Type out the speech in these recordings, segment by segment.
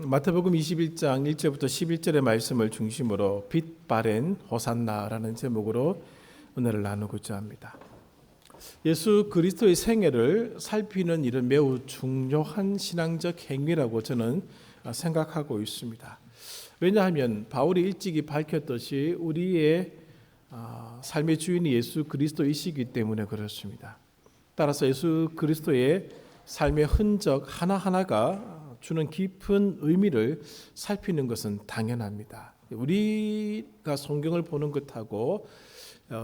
마태복음 21장 1절부터 11절의 말씀을 중심으로 빛 바랜 호산나라는 제목으로 은혜를 나누고자 합니다. 예수 그리스도의 생애를 살피는 일은 매우 중요한 신앙적 행위라고 저는 생각하고 있습니다. 왜냐하면 바울이 일찍이 밝혔듯이 우리의 삶의 주인이 예수 그리스도이시기 때문에 그렇습니다. 따라서 예수 그리스도의 삶의 흔적 하나하나가 주는 깊은 의미를 살피는 것은 당연합니다. 우리가 성경을 보는 것하고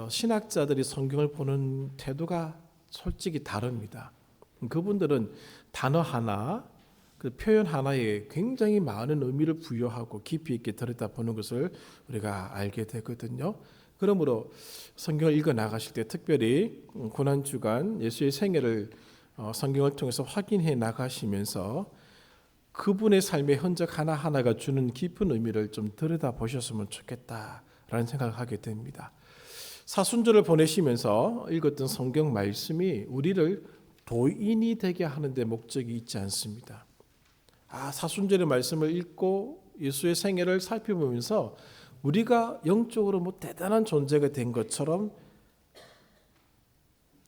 신학자들이 성경을 보는 태도가 솔직히 다릅니다. 그분들은 단어 하나, 그 표현 하나에 굉장히 많은 의미를 부여하고 깊이 있게 들여다보는 것을 우리가 알게 되거든요. 그러므로 성경을 읽어 나가실 때 특별히 고난주간 예수의 생애를 성경을 통해서 확인해 나가시면서 그분의 삶의 흔적 하나하나가 주는 깊은 의미를 좀 들여다보셨으면 좋겠다라는 생각을 하게 됩니다. 사순절을 보내시면서 읽었던 성경 말씀이 우리를 도인이 되게 하는 데 목적이 있지 않습니다. 사순절의 말씀을 읽고 예수의 생애를 살펴보면서 우리가 영적으로 대단한 존재가 된 것처럼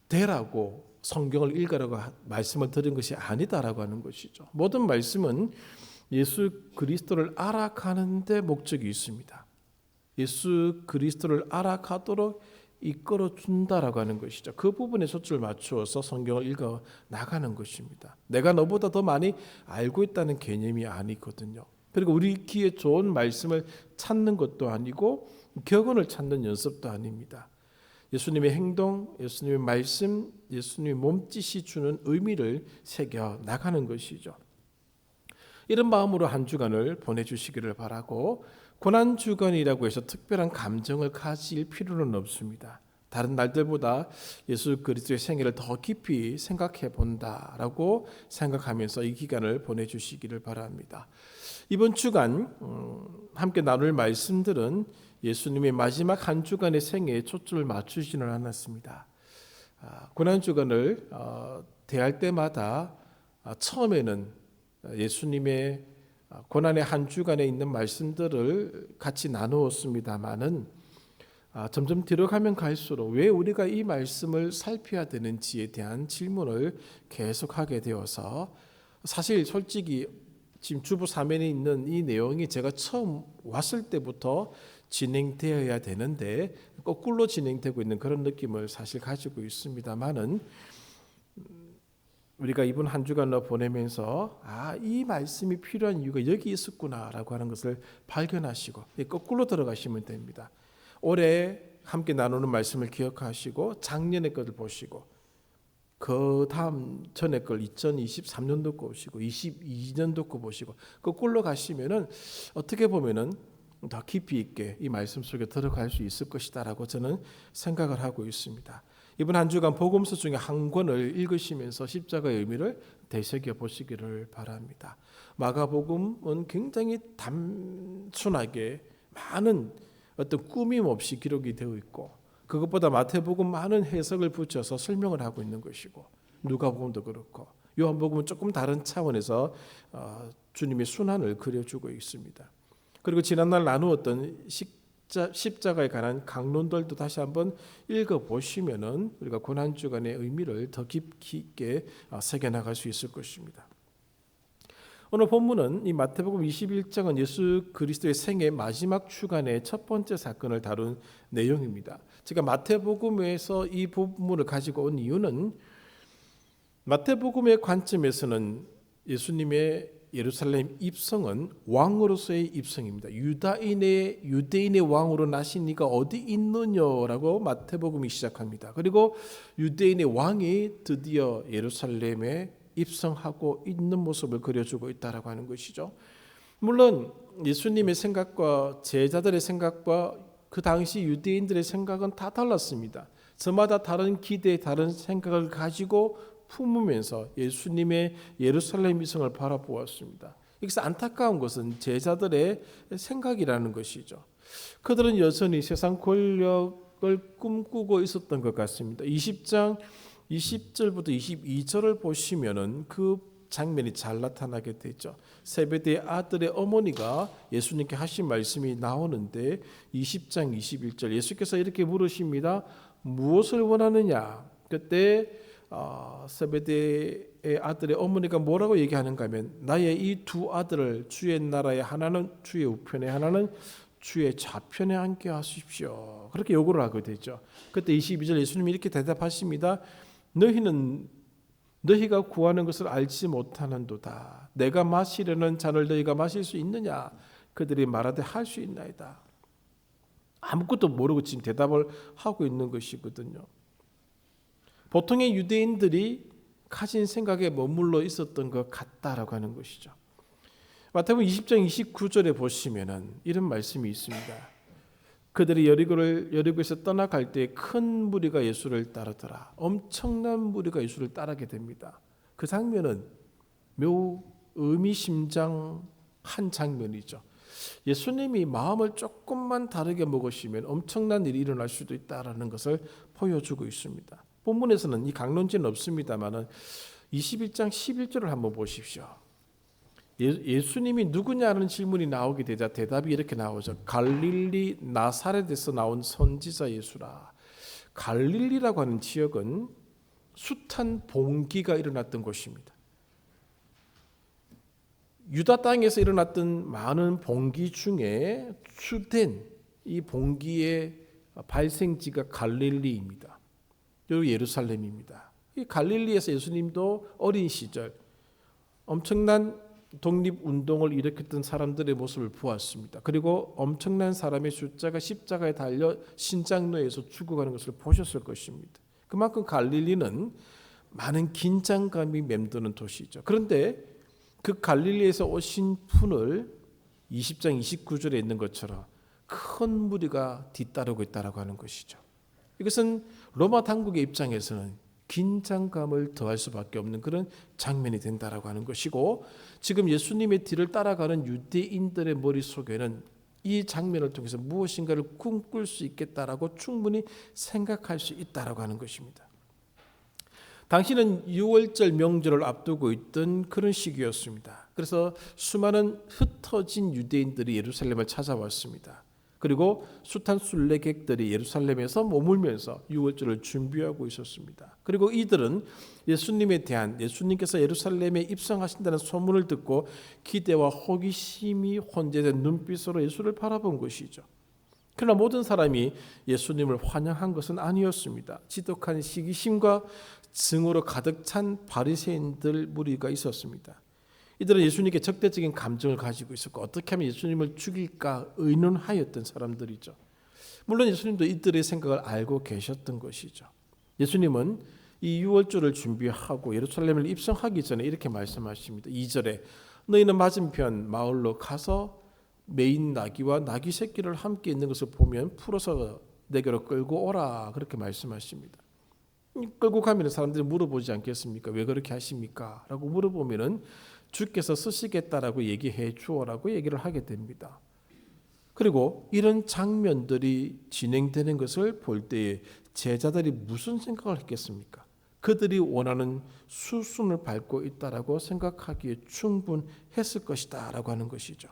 되라고 성경을 읽으라고 말씀을 드린 것이 아니다라고 하는 것이죠. 모든 말씀은 예수 그리스도를 알아가는 데 목적이 있습니다. 예수 그리스도를 알아가도록 이끌어 준다라고 하는 것이죠. 그 부분에 초점을 맞추어서 성경을 읽어 나가는 것입니다. 내가 너보다 더 많이 알고 있다는 개념이 아니거든요. 그리고 우리 귀에 좋은 말씀을 찾는 것도 아니고 격언을 찾는 연습도 아닙니다. 예수님의 행동, 예수님의 말씀, 예수님의 몸짓이 주는 의미를 새겨 나가는 것이죠. 이런 마음으로 한 주간을 보내주시기를 바라고, 고난주간이라고 해서 특별한 감정을 가질 필요는 없습니다. 다른 날들보다 예수 그리스도의 생애를 더 깊이 생각해 본다라고 생각하면서 이 기간을 보내주시기를 바랍니다. 이번 주간 함께 나눌 말씀들은 예수님의 마지막 한 주간의 생애에 초점을 맞추지는 않았습니다. 고난주간을 대할 때마다 처음에는 예수님의 고난의 한 주간에 있는 말씀들을 같이 나누었습니다마는 점점 들어가면 갈수록 왜 우리가 이 말씀을 살펴야 되는지에 대한 질문을 계속하게 되어서, 사실 솔직히 지금 주보 사면에 있는 이 내용이 제가 처음 왔을 때부터 진행되어야 되는데 거꾸로 진행되고 있는 그런 느낌을 사실 가지고 있습니다만은, 우리가 이번 한 주간을 보내면서 이 말씀이 필요한 이유가 여기 있었구나라고 하는 것을 발견하시고 거꾸로 들어가시면 됩니다. 올해 함께 나누는 말씀을 기억하시고 작년의 것을 보시고 그 다음 전에 걸 2023년도 거 보시고 22년도 거 보시고 거꾸로 가시면은 어떻게 보면은 더 깊이 있게 이 말씀 속에 들어갈 수 있을 것이다라고 저는 생각을 하고 있습니다. 이번 한 주간 복음서 중에 한 권을 읽으시면서 십자가의 의미를 되새겨 보시기를 바랍니다. 마가복음은 굉장히 단순하게 많은 어떤 꾸밈 없이 기록이 되어 있고, 그것보다 마태복음 많은 해석을 붙여서 설명을 하고 있는 것이고, 누가복음도 그렇고 요한복음은 조금 다른 차원에서 주님의 순환을 그려주고 있습니다. 그리고 지난날 나누었던 십자가에 관한 강론들도 다시 한번 읽어보시면은 우리가 고난주간의 의미를 더 깊이 있게 새겨나갈 수 있을 것입니다. 오늘 본문은 이 마태복음 21장은 예수 그리스도의 생애 마지막 주간의 첫 번째 사건을 다룬 내용입니다. 제가 마태복음에서 이 부분을 가지고 온 이유는, 마태복음의 관점에서는 예수님의 예루살렘 입성은 왕으로서의 입성입니다. 유대인의 왕으로 나신 이가 어디 있느냐라고 마태복음이 시작합니다. 그리고 유대인의 왕이 드디어 예루살렘에 입성하고 있는 모습을 그려주고 있다라고 하는 것이죠. 물론 예수님의 생각과 제자들의 생각과 그 당시 유대인들의 생각은 다 달랐습니다. 저마다 다른 기대, 다른 생각을 가지고 품으면서 예수님의 예루살렘 이성을 바라보았습니다. 여기서 안타까운 것은 제자들의 생각이라는 것이죠. 그들은 여전히 세상 권력을 꿈꾸고 있었던 것 같습니다. 20장 20절부터 22절을 보시면은 그 장면이 잘 나타나게 되죠. 세베대의 아들의 어머니가 예수님께 하신 말씀이 나오는데 20장 21절 예수께서 이렇게 물으십니다. 무엇을 원하느냐? 그때 세베대의 아들의 어머니가 뭐라고 얘기하는가 하면 나의 이 두 아들을 주의 나라에 하나는 주의 우편에 하나는 주의 좌편에 앉게 하십시오. 그렇게 요구를 하게 되죠. 그때 22절 예수님이 이렇게 대답하십니다. 너희가 구하는 것을 알지 못하는도다. 내가 마시려는 잔을 너희가 마실 수 있느냐? 그들이 말하되 할 수 있나이다. 아무것도 모르고 지금 대답을 하고 있는 것이거든요. 보통의 유대인들이 가진 생각에 머물러 있었던 것 같다라고 하는 것이죠. 마태복음 20장 29절에 보시면은 이런 말씀이 있습니다. 그들이 여리고에서 떠나갈 때 큰 무리가 예수를 따르더라. 엄청난 무리가 예수를 따르게 됩니다. 그 장면은 매우 의미심장한 장면이죠. 예수님이 마음을 조금만 다르게 먹으시면 엄청난 일이 일어날 수도 있다라는 것을 보여주고 있습니다. 본문에서는 이 강론지는 없습니다만은 21장 11절을 한번 보십시오. 예수님이 누구냐는 질문이 나오게 되자 대답이 이렇게 나오죠. 갈릴리 나사렛에서 나온 선지자 예수라. 갈릴리라고 하는 지역은 숱한 봉기가 일어났던 곳입니다. 유다 땅에서 일어났던 많은 봉기 중에 주된 이 봉기의 발생지가 갈릴리입니다. 그리고 예루살렘입니다. 이 갈릴리에서 예수님도 어린 시절 엄청난 독립운동을 일으켰던 사람들의 모습을 보았습니다. 그리고 엄청난 사람의 숫자가 십자가에 달려 신장로에서 죽어가는 것을 보셨을 것입니다. 그만큼 갈릴리는 많은 긴장감이 맴도는 도시죠. 그런데 그 갈릴리에서 오신 분을 20장 29절에 있는 것처럼 큰 무리가 뒤따르고 있다고 하는 것이죠. 이것은 로마 당국의 입장에서는 긴장감을 더할 수밖에 없는 그런 장면이 된다라고 하는 것이고, 지금 예수님의 뒤를 따라가는 유대인들의 머릿속에는 이 장면을 통해서 무엇인가를 꿈꿀 수 있겠다라고 충분히 생각할 수 있다라고 하는 것입니다. 당시는 6월절 명절을 앞두고 있던 그런 시기였습니다. 그래서 수많은 흩어진 유대인들이 예루살렘을 찾아왔습니다. 그리고 숱한 순례객들이 예루살렘에서 머물면서 유월절을 준비하고 있었습니다. 그리고 이들은 예수님께서 예루살렘에 입성하신다는 소문을 듣고 기대와 호기심이 혼재된 눈빛으로 예수를 바라본 것이죠. 그러나 모든 사람이 예수님을 환영한 것은 아니었습니다. 지독한 시기심과 증오로 가득 찬 바리새인들 무리가 있었습니다. 이들은 예수님께 적대적인 감정을 가지고 있었고 어떻게 하면 예수님을 죽일까 의논하였던 사람들이죠. 물론 예수님도 이들의 생각을 알고 계셨던 것이죠. 예수님은 이 유월절을 준비하고 예루살렘을 입성하기 전에 이렇게 말씀하십니다. 2절에 너희는 맞은편 마을로 가서 메인 나귀와 나귀 새끼를 함께 있는 것을 보면 풀어서 내게로 끌고 오라, 그렇게 말씀하십니다. 끌고 가면 사람들이 물어보지 않겠습니까? 왜 그렇게 하십니까? 라고 물어보면은 주께서 쓰시겠다라고 얘기해 주어라고 얘기를 하게 됩니다. 그리고 이런 장면들이 진행되는 것을 볼 때에 제자들이 무슨 생각을 했겠습니까? 그들이 원하는 수순을 밟고 있다라고 생각하기에 충분했을 것이다라고 하는 것이죠.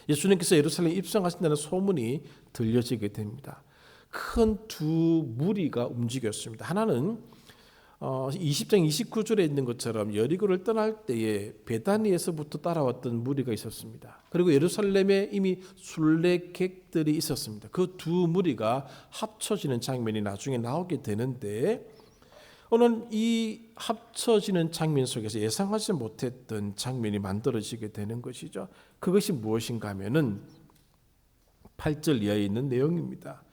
예수님께서 예루살렘에 입성하신다는 소문이 들려지게 됩니다. 큰 두 무리가 움직였습니다. 하나는 20장 29절에 있는 것처럼 여리고를 떠날 때에 베다니에서부터 따라왔던 무리가 있었습니다. 그리고 예루살렘에 이미 순례객들이 있었습니다. 그 두 무리가 합쳐지는 장면이 나중에 나오게 되는데, 오늘 이 합쳐지는 장면 속에서 예상하지 못했던 장면이 만들어지게 되는 것이죠. 그것이 무엇인가 하면은 8절 이하에 있는 내용입니다.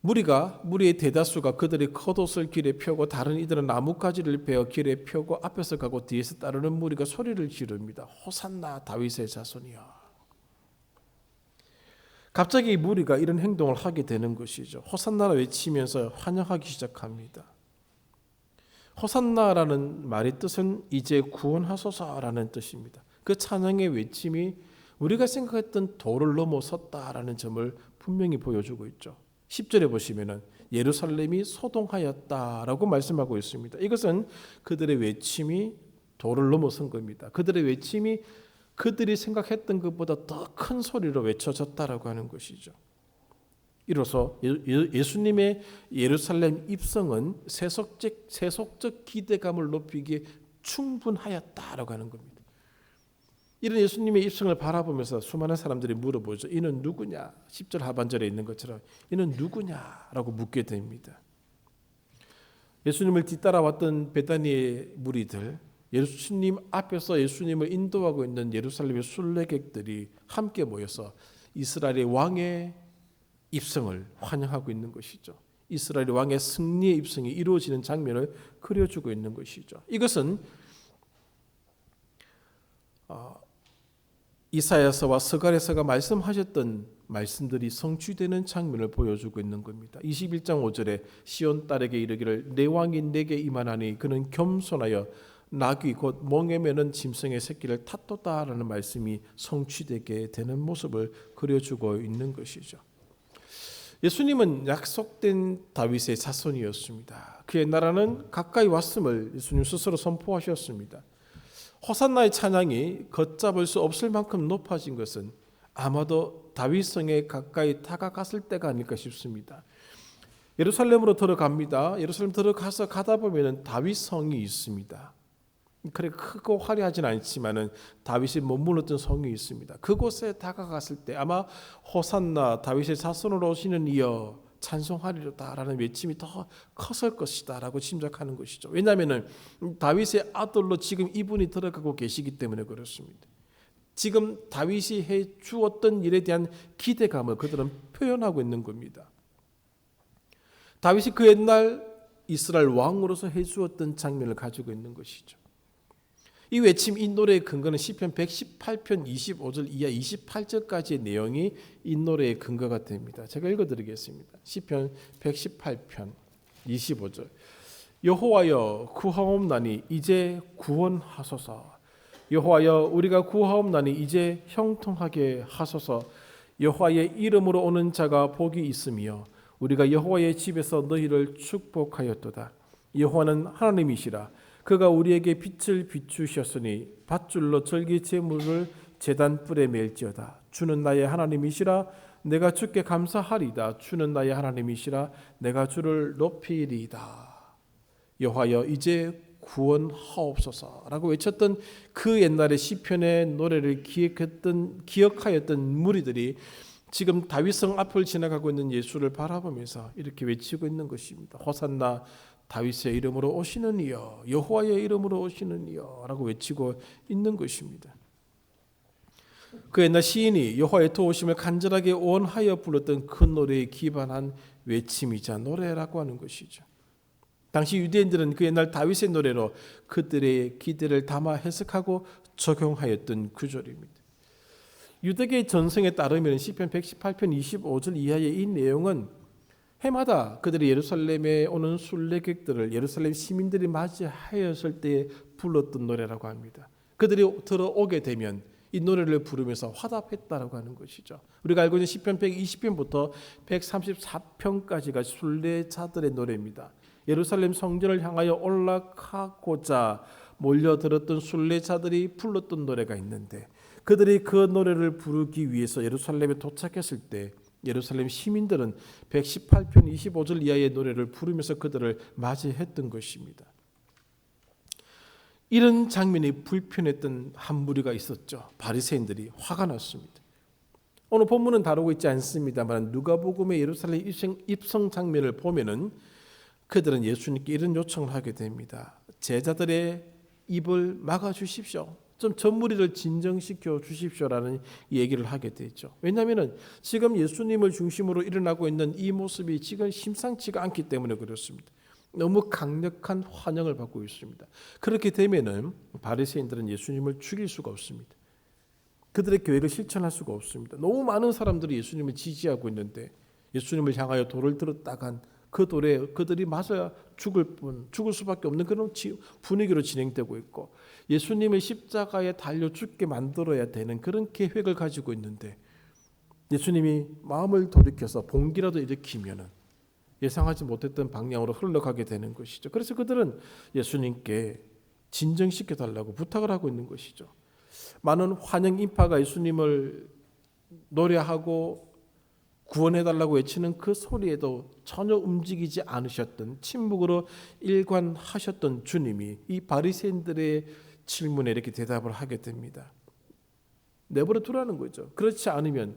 무리의 대다수가 그들이 겉옷을 길에 펴고 다른 이들은 나뭇가지를 베어 길에 펴고 앞에서 가고 뒤에서 따르는 무리가 소리를 지릅니다. 호산나 다윗의 자손이여. 갑자기 이 무리가 이런 행동을 하게 되는 것이죠. 호산나를 외치면서 환영하기 시작합니다. 호산나라는 말의 뜻은 이제 구원하소서라는 뜻입니다. 그 찬양의 외침이 우리가 생각했던 도를 넘어섰다라는 점을 분명히 보여주고 있죠. 10절에 보시면은 예루살렘이 소동하였다라고 말씀하고 있습니다. 이것은 그들의 외침이 도를 넘어선 겁니다. 그들의 외침이 그들이 생각했던 것보다 더 큰 소리로 외쳐졌다라고 하는 것이죠. 이로써 예수님의 예루살렘 입성은 세속적 기대감을 높이기에 충분하였다라고 하는 겁니다. 이런 예수님의 입성을 바라보면서 수많은 사람들이 물어보죠. 이는 누구냐? 10절 하반절에 있는 것처럼 이는 누구냐라고 묻게 됩니다. 예수님을 뒤따라왔던 베다니의 무리들, 예수님 앞에서 예수님을 인도하고 있는 예루살렘의 순례객들이 함께 모여서 이스라엘의 왕의 입성을 환영하고 있는 것이죠. 이스라엘의 왕의 승리의 입성이 이루어지는 장면을 그려주고 있는 것이죠. 이것은 이사야서와 스가랴서가 말씀하셨던 말씀들이 성취되는 장면을 보여주고 있는 겁니다. 21장 5절에 시온 딸에게 이르기를 내 왕이 내게 임하나니 그는 겸손하여 나귀 곧 멍에 매는 짐승의 새끼를 탓도다라는 말씀이 성취되게 되는 모습을 그려주고 있는 것이죠. 예수님은 약속된 다윗의 자손이었습니다. 그의 나라는 가까이 왔음을 예수님 스스로 선포하셨습니다. 호산나의 찬양이 걷잡을 수 없을 만큼 높아진 것은 아마도 다윗성에 가까이 다가갔을 때가 아닐까 싶습니다. 예루살렘으로 들어갑니다. 예루살렘 들어가서 가다 보면은 다윗성이 있습니다. 그래 크고 화려하진 않지만은 다윗이 머물렀던 성이 있습니다. 그곳에 다가갔을 때 아마 호산나 다윗의 자손으로 오시는 이여 찬송하리로다라는 외침이 더 컸을 것이다라고 짐작하는 것이죠. 왜냐하면은 다윗의 아들로 지금 이분이 들어가고 계시기 때문에 그렇습니다. 지금 다윗이 해 주었던 일에 대한 기대감을 그들은 표현하고 있는 겁니다. 다윗이 그 옛날 이스라엘 왕으로서 해 주었던 장면을 가지고 있는 것이죠. 이 외침, 이 노래의 근거는 시편 118편 25절 이하 28절까지의 내용이 이 노래의 근거가 됩니다. 제가 읽어드리겠습니다. 시편 118편 25절 여호와여 구하옵나니 이제 구원하소서. 여호와여 우리가 구하옵나니 이제 형통하게 하소서. 여호와의 이름으로 오는 자가 복이 있으며 우리가 여호와의 집에서 너희를 축복하였도다. 여호와는 하나님이시라. 그가 우리에게 빛을 비추셨으니 밧줄로 절기 제물을 제단 뿔에 맬지어다. 주는 나의 하나님이시라. 내가 주께 감사하리다. 주는 나의 하나님이시라. 내가 주를 높이리이다. 여호와여 이제 구원하옵소서라고 외쳤던 그 옛날의 시편의 노래를 기억하였던 무리들이 지금 다윗성 앞을 지나가고 있는 예수를 바라보면서 이렇게 외치고 있는 것입니다. 호산나 다윗의 이름으로 오시는 이여, 여호와의 이름으로 오시는 이여 라고 외치고 있는 것입니다. 그 옛날 시인이 여호와의 도우심을 간절하게 원하여 불렀던 그 노래에 기반한 외침이자 노래라고 하는 것이죠. 당시 유대인들은 그 옛날 다윗의 노래로 그들의 기대를 담아 해석하고 적용하였던 구절입니다. 유대계 전승에 따르면 시편 118편 25절 이하의 이 내용은 해마다 그들이 예루살렘에 오는 순례객들을 예루살렘 시민들이 맞이하였을 때 불렀던 노래라고 합니다. 그들이 들어오게 되면 이 노래를 부르면서 화답했다라고 하는 것이죠. 우리가 알고 있는 시편 120편부터 134편까지가 순례자들의 노래입니다. 예루살렘 성전을 향하여 올라가고자 몰려들었던 순례자들이 불렀던 노래가 있는데 그들이 그 노래를 부르기 위해서 예루살렘에 도착했을 때 예루살렘 시민들은 118편 25절 이하의 노래를 부르면서 그들을 맞이했던 것입니다. 이런 장면이 불편했던 한 무리가 있었죠. 바리새인들이 화가 났습니다. 오늘 본문은 다루고 있지 않습니다만 누가복음의 예루살렘 입성 장면을 보면은 그들은 예수님께 이런 요청을 하게 됩니다. 제자들의 입을 막아 주십시오. 좀 전무리를 진정시켜 주십시오라는 얘기를 하게 되죠. 왜냐하면 지금 예수님을 중심으로 일어나고 있는 이 모습이 지금 심상치가 않기 때문에 그렇습니다. 너무 강력한 환영을 받고 있습니다. 그렇게 되면은 바리새인들은 예수님을 죽일 수가 없습니다. 그들의 계획을 실천할 수가 없습니다. 너무 많은 사람들이 예수님을 지지하고 있는데 예수님을 향하여 돌을 들었다간 그 돌에 그들이 맞아야 죽을 수밖에 없는 그런 분위기로 진행되고 있고 예수님을 십자가에 달려 죽게 만들어야 되는 그런 계획을 가지고 있는데 예수님이 마음을 돌이켜서 봉기라도 일으키면은 예상하지 못했던 방향으로 흘러가게 되는 것이죠. 그래서 그들은 예수님께 진정시켜달라고 부탁을 하고 있는 것이죠. 많은 환영 인파가 예수님을 노래하고 구원해달라고 외치는 그 소리에도 전혀 움직이지 않으셨던, 침묵으로 일관하셨던 주님이 이 바리새인들의 질문에 이렇게 대답을 하게 됩니다. 내버려 두라는 거죠. 그렇지 않으면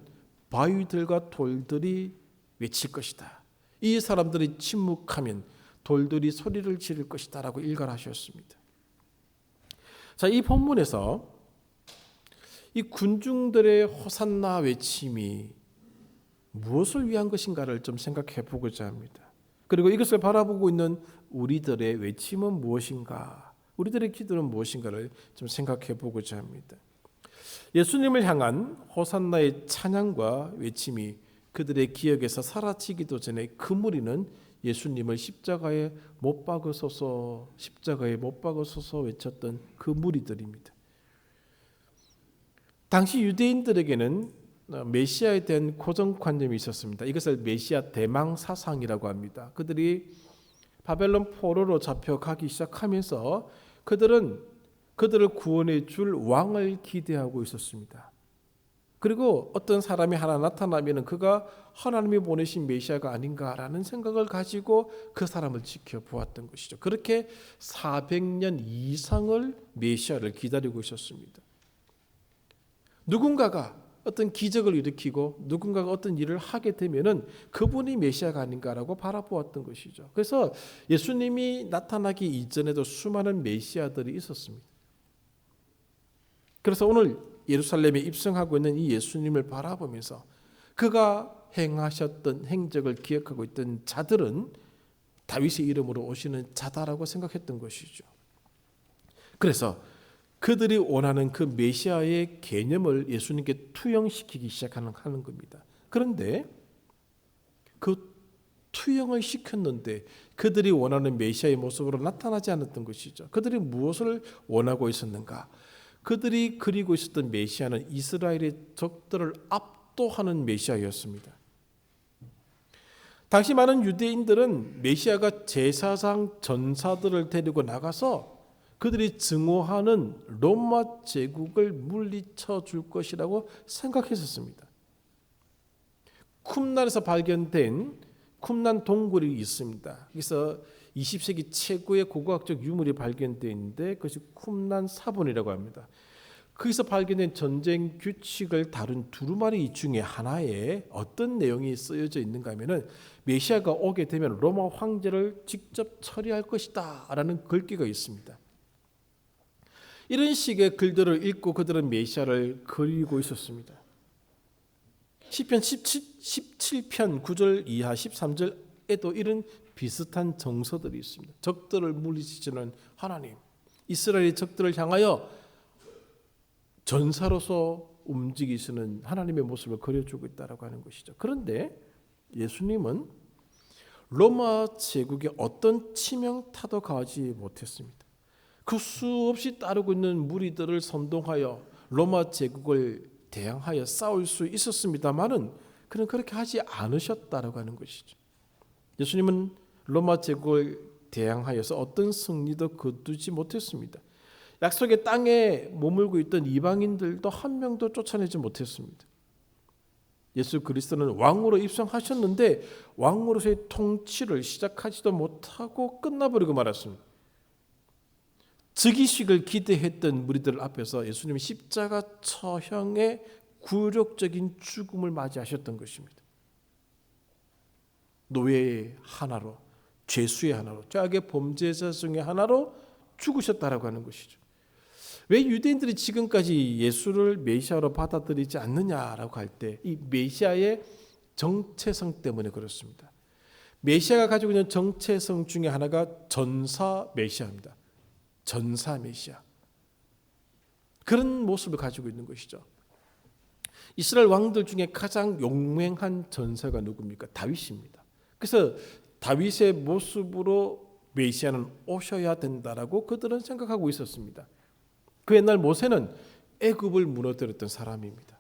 바위들과 돌들이 외칠 것이다. 이 사람들이 침묵하면 돌들이 소리를 지를 것이다 라고 일갈하셨습니다. 자, 이 본문에서 이 군중들의 호산나 외침이 무엇을 위한 것인가를 좀 생각해 보고자 합니다. 그리고 이것을 바라보고 있는 우리들의 외침은 무엇인가, 우리들의 기도는 무엇인가를 좀 생각해 보고자 합니다. 예수님을 향한 호산나의 찬양과 외침이 그들의 기억에서 사라지기도 전에 그 무리는 예수님을 십자가에 못 박으소서, 십자가에 못 박으소서 외쳤던 그 무리들입니다. 당시 유대인들에게는 메시아에 대한 고정관념이 있었습니다. 이것을 메시아 대망 사상이라고 합니다. 그들이 바벨론 포로로 잡혀가기 시작하면서 그들은 그들을 구원해 줄 왕을 기대하고 있었습니다. 그리고 어떤 사람이 하나 나타나면 그가 하나님이 보내신 메시아가 아닌가라는 생각을 가지고 그 사람을 지켜보았던 것이죠. 그렇게 400년 이상을 메시아를 기다리고 있었습니다. 누군가가 어떤 기적을 일으키고 누군가가 어떤 일을 하게 되면은 그분이 메시아가 아닌가라고 바라보았던 것이죠. 그래서 예수님이 나타나기 이전에도 수많은 메시아들이 있었습니다. 그래서 오늘 예루살렘에 입성하고 있는 이 예수님을 바라보면서 그가 행하셨던 행적을 기억하고 있던 자들은 다윗의 이름으로 오시는 자다라고 생각했던 것이죠. 그래서 그들이 원하는 그 메시아의 개념을 예수님께 투영시키기 시작하는 겁니다. 그런데 그 투영을 시켰는데 그들이 원하는 메시아의 모습으로 나타나지 않았던 것이죠. 그들이 무엇을 원하고 있었는가? 그들이 그리고 있었던 메시아는 이스라엘의 적들을 압도하는 메시아였습니다. 당시 많은 유대인들은 메시아가 제사장 전사들을 데리고 나가서 그들이 증오하는 로마 제국을 물리쳐 줄 것이라고 생각했었습니다. 쿰난에서 발견된 쿰난 동굴이 있습니다. 그래서 20세기 최고의 고고학적 유물이 발견되어 있는데 그것이 쿰난 사본이라고 합니다. 거기서 발견된 전쟁 규칙을 다룬 두루마리 중에 하나에 어떤 내용이 쓰여져 있는가 하면은 메시아가 오게 되면 로마 황제를 직접 처리할 것이다 라는 글귀가 있습니다. 이런 식의 글들을 읽고 그들은 메시아를 그리고 있었습니다. 시편 17편 9절 이하 13절에도 이런 비슷한 정서들이 있습니다. 적들을 물리치시는 하나님, 이스라엘의 적들을 향하여 전사로서 움직이시는 하나님의 모습을 그려주고 있다고 하는 것이죠. 그런데 예수님은 로마 제국에 어떤 치명타도 가하지 못했습니다. 그 수없이 따르고 있는 무리들을 선동하여 로마 제국을 대항하여 싸울 수 있었습니다만은 그는 그렇게 하지 않으셨다라고 하는 것이죠. 예수님은 로마 제국을 대항하여서 어떤 승리도 거두지 못했습니다. 약속의 땅에 머물고 있던 이방인들도 한 명도 쫓아내지 못했습니다. 예수 그리스도는 왕으로 입성하셨는데 왕으로서의 통치를 시작하지도 못하고 끝나버리고 말았습니다. 즉위식을 기대했던 무리들 앞에서 예수님이 십자가 처형의 굴욕적인 죽음을 맞이하셨던 것입니다. 노예의 하나로, 죄수의 하나로, 죄악의 범죄자 중에 하나로 죽으셨다라고 하는 것이죠. 왜 유대인들이 지금까지 예수를 메시아로 받아들이지 않느냐라고 할 때 이 메시아의 정체성 때문에 그렇습니다. 메시아가 가지고 있는 정체성 중에 하나가 전사 메시아입니다. 전사 메시아. 그런 모습을 가지고 있는 것이죠. 이스라엘 왕들 중에 가장 용맹한 전사가 누굽니까? 다윗입니다. 그래서 다윗의 모습으로 메시아는 오셔야 된다라고 그들은 생각하고 있었습니다. 그 옛날 모세는 애굽을 무너뜨렸던 사람입니다.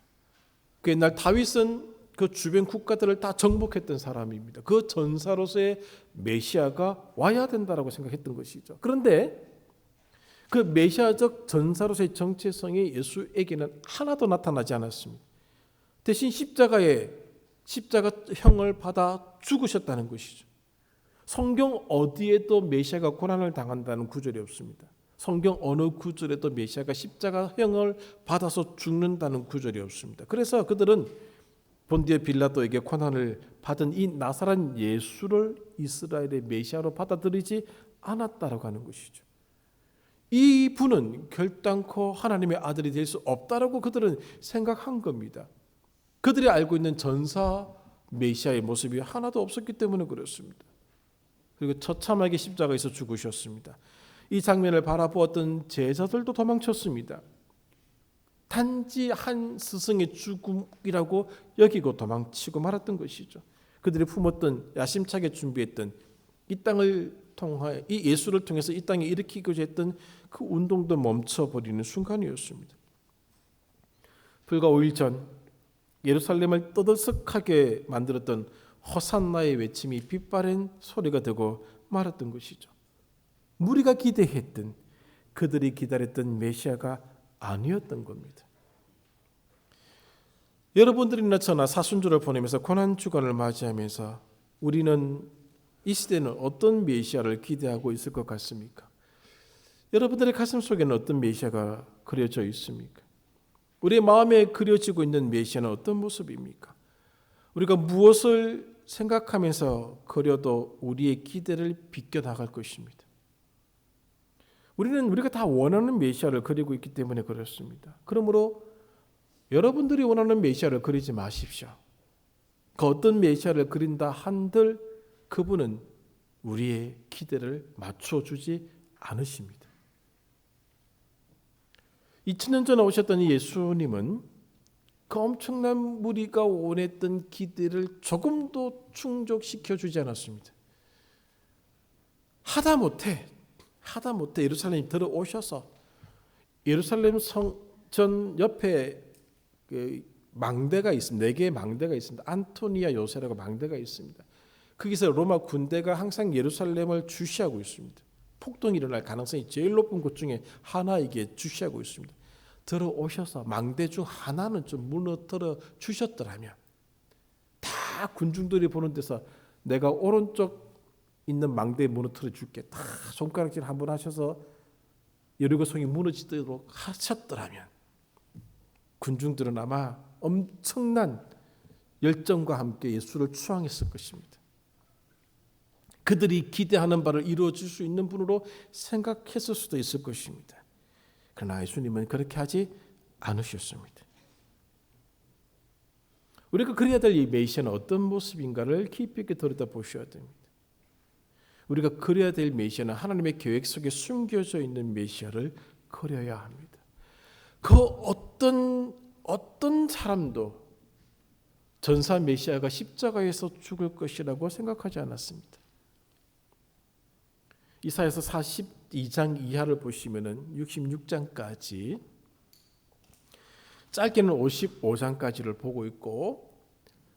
그 옛날 다윗은 그 주변 국가들을 다 정복했던 사람입니다. 그 전사로서의 메시아가 와야 된다라고 생각했던 것이죠. 그런데 그 메시아적 전사로서의 정체성이 예수에게는 하나도 나타나지 않았습니다. 대신 십자가형을 받아 죽으셨다는 것이죠. 성경 어디에도 메시아가 고난을 당한다는 구절이 없습니다. 성경 어느 구절에도 메시아가 십자가형을 받아서 죽는다는 구절이 없습니다. 그래서 그들은 본디오 빌라도에게 고난을 받은 이 나사렛 예수를 이스라엘의 메시아로 받아들이지 않았다라고 하는 것이죠. 이 분은 결단코 하나님의 아들이 될 수 없다라고 그들은 생각한 겁니다. 그들이 알고 있는 전사 메시아의 모습이 하나도 없었기 때문에 그렇습니다. 그리고 처참하게 십자가에서 죽으셨습니다. 이 장면을 바라보았던 제자들도 도망쳤습니다. 단지 한 스승의 죽음이라고 여기고 도망치고 말았던 것이죠. 그들이 품었던 야심차게 준비했던 이 땅을 통하여 이 예수를 통해서 이 땅에 일으키고자 했던 그 운동도 멈춰버리는 순간이었습니다. 불과 5일 전 예루살렘을 떠들썩하게 만들었던 호산나의 외침이 빛바랜 소리가 되고 말았던 것이죠. 무리가 기대했던, 그들이 기다렸던 메시아가 아니었던 겁니다. 여러분들이나 저나 사순절을 보내면서 고난주간을 맞이하면서 우리는 이 시대는 어떤 메시아를 기대하고 있을 것 같습니까? 여러분들의 가슴 속에는 어떤 메시아가 그려져 있습니까? 우리의 마음에 그려지고 있는 메시아는 어떤 모습입니까? 우리가 무엇을 생각하면서 그려도 우리의 기대를 비껴나갈 것입니다. 우리가 다 원하는 메시아를 그리고 있기 때문에 그렇습니다. 그러므로 여러분들이 원하는 메시아를 그리지 마십시오. 그 어떤 메시아를 그린다 한들 그분은 우리의 기대를 맞춰주지 않으십니다. 2000년 전에 오셨던 이 예수님은 그 엄청난 무리가 원했던 기대를 조금도 충족시켜주지 않았습니다. 하다못해 예루살렘에 들어오셔서 예루살렘 성전 옆에 망대가 있습니다. 4개의 망대가 있습니다. 안토니아 요새라고 망대가 있습니다. 거기서 로마 군대가 항상 예루살렘을 주시하고 있습니다. 폭동이 일어날 가능성이 제일 높은 곳 중에 하나이기에 주시하고 있습니다. 들어오셔서 망대 중 하나는 좀 무너뜨려 주셨더라면 다 군중들이 보는 데서 내가 오른쪽 있는 망대에 무너뜨려 줄게. 다 손가락질 한번 하셔서 여리고성이 무너지도록 하셨더라면 군중들은 아마 엄청난 열정과 함께 예수를 추앙했을 것입니다. 그들이 기대하는 바를 이루어질 수 있는 분으로 생각했을 수도 있을 것입니다. 그러나 예수님은 그렇게 하지 않으셨습니다. 우리가 그래야 될 이 메시아는 어떤 모습인가를 깊이 있게 들여다보셔야 됩니다. 우리가 그래야 될 메시아는 하나님의 계획 속에 숨겨져 있는 메시아를 그려야 합니다. 그 어떤 사람도 전사 메시아가 십자가에서 죽을 것이라고 생각하지 않았습니다. 이사야서 42장 이하를 보시면은 66장까지 짧게는 55장까지를 보고 있고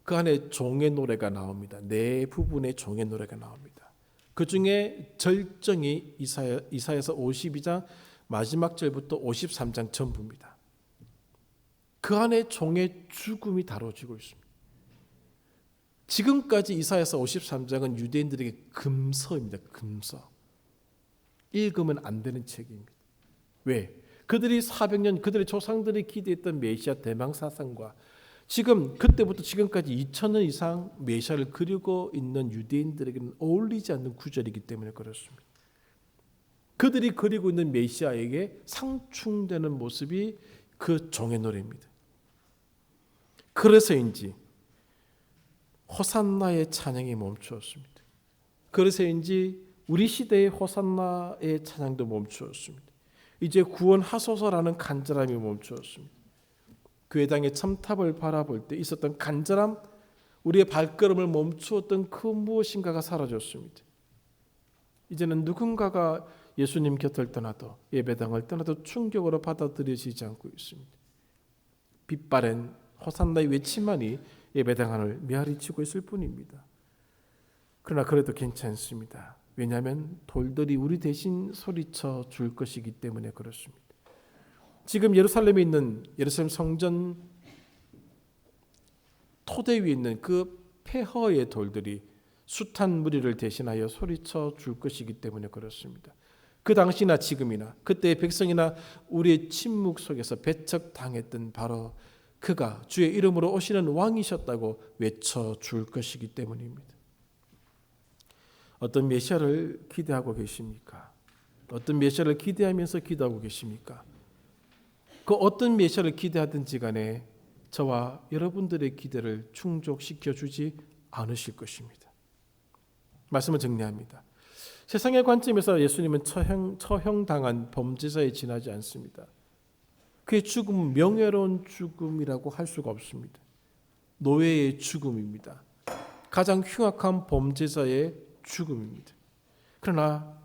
그 안에 종의 노래가 나옵니다. 네 부분의 종의 노래가 나옵니다. 그 중에 절정이 이사야서 52장 마지막 절부터 53장 전부입니다. 그 안에 종의 죽음이 다뤄지고 있습니다. 지금까지 이사야서 53장은 유대인들에게 금서입니다. 금서. 읽으면 안 되는 책입니다. 왜? 그들이 400년 그들의 조상들이 기대했던 메시아 대망 사상과 지금 그때부터 지금까지 2000년 이상 메시아를 그리고 있는 유대인들에게는 어울리지 않는 구절이기 때문에 그렇습니다. 그들이 그리고 있는 메시아에게 상충되는 모습이 그 종의 노래입니다. 그래서인지 호산나의 찬양이 멈추었습니다. 그래서인지 우리 시대의 호산나의 찬양도 멈추었습니다. 이제 구원하소서라는 간절함이 멈추었습니다. 교회당의 첨탑을 바라볼 때 있었던 간절함, 우리의 발걸음을 멈추었던 그 무엇인가가 사라졌습니다. 이제는 누군가가 예수님 곁을 떠나도 예배당을 떠나도 충격으로 받아들여지지 않고 있습니다. 빛바랜 호산나의 외침만이 예배당 안을 메아리치고 있을 뿐입니다. 그러나 그래도 괜찮습니다. 왜냐하면 돌들이 우리 대신 소리쳐 줄 것이기 때문에 그렇습니다. 지금 예루살렘에 있는 예루살렘 성전 토대 위에 있는 그 폐허의 돌들이 숱한 무리를 대신하여 소리쳐 줄 것이기 때문에 그렇습니다. 그 당시나 지금이나 그때의 백성이나 우리의 침묵 속에서 배척당했던 바로 그가 주의 이름으로 오시는 왕이셨다고 외쳐줄 것이기 때문입니다. 어떤 메시아를 기대하고 계십니까? 어떤 메시아를 기대하면서 기도하고 계십니까? 그 어떤 메시아를 기대하든지 간에 저와 여러분들의 기대를 충족시켜 주지 않으실 것입니다. 말씀을 정리합니다. 세상의 관점에서 예수님은 처형당한 범죄자에 지나지 않습니다. 그의 죽음은 명예로운 죽음이라고 할 수가 없습니다. 노예의 죽음입니다. 가장 흉악한 범죄자의 죽음입니다. 그러나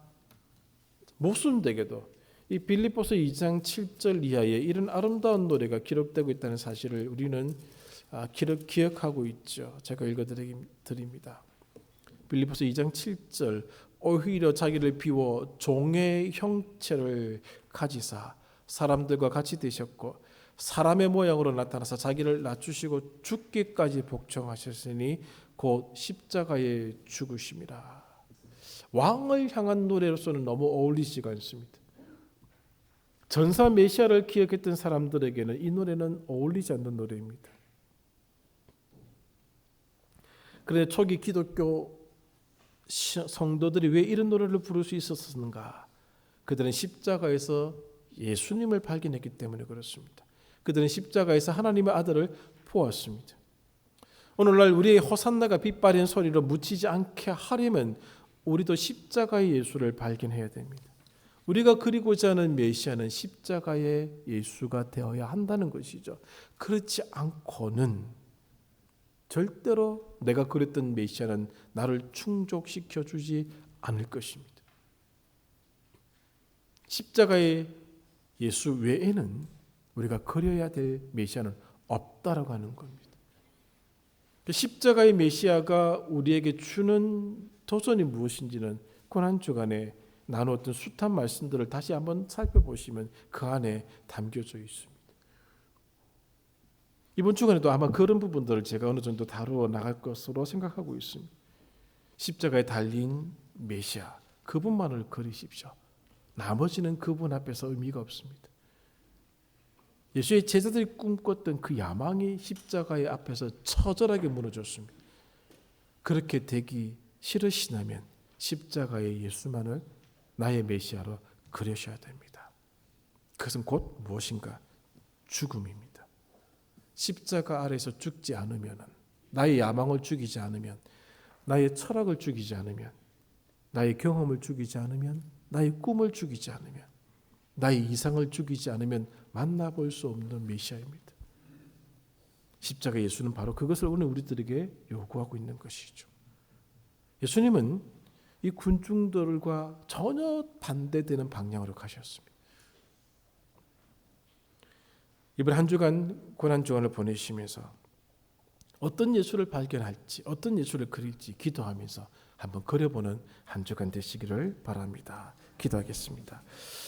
모순되게도 이 빌립보서 2장 7절 이하에 이런 아름다운 노래가 기록되고 있다는 사실을 우리는 기억하고 있죠. 제가 읽어드립니다. 빌립보서 2장 7절 오히려 자기를 비워 종의 형체를 가지사 사람들과 같이 되셨고 사람의 모양으로 나타나서 자기를 낮추시고 죽기까지 복종하셨으니 곧 십자가에 죽으심이라. 왕을 향한 노래로서는 너무 어울리지가 않습니다. 전사 메시아를 기억했던 사람들에게는 이 노래는 어울리지 않는 노래입니다. 그런데 초기 기독교 성도들이 왜 이런 노래를 부를 수 있었는가? 그들은 십자가에서 예수님을 발견했기 때문에 그렇습니다. 그들은 십자가에서 하나님의 아들을 보았습니다. 오늘날 우리의 호산나가 빛바랜 소리로 묻히지 않게 하려면 우리도 십자가의 예수를 발견해야 됩니다. 우리가 그리고자 하는 메시아는 십자가의 예수가 되어야 한다는 것이죠. 그렇지 않고는 절대로 내가 그랬던 메시아는 나를 충족시켜 주지 않을 것입니다. 십자가의 예수 외에는 우리가 그려야 될 메시아는 없다라고 하는 겁니다. 십자가의 메시아가 우리에게 주는 도전이 무엇인지는 고난 주간에 나누었던 숱한 말씀들을 다시 한번 살펴보시면 그 안에 담겨져 있습니다. 이번 주간에도 아마 그런 부분들을 제가 어느 정도 다루어 나갈 것으로 생각하고 있습니다. 십자가에 달린 메시아, 그분만을 그리십시오. 나머지는 그분 앞에서 의미가 없습니다. 예수의 제자들이 꿈꿨던 그 야망이 십자가의 앞에서 처절하게 무너졌습니다. 그렇게 되기 싫으시다면 십자가의 예수만을 나의 메시아로 그려셔야 됩니다. 그것은 곧 무엇인가? 죽음입니다. 십자가 아래에서 죽지 않으면, 나의 야망을 죽이지 않으면, 나의 철학을 죽이지 않으면, 나의 경험을 죽이지 않으면, 나의 꿈을 죽이지 않으면, 나의 이상을 죽이지 않으면 만나볼 수 없는 메시아입니다. 십자가 예수는 바로 그것을 오늘 우리들에게 요구하고 있는 것이죠. 예수님은 이 군중들과 전혀 반대되는 방향으로 가셨습니다. 이번 한 주간 고난 주간을 보내시면서 어떤 예수를 발견할지, 어떤 예수를 그릴지 기도하면서 한번 그려보는 한 주간 되시기를 바랍니다. 기도하겠습니다.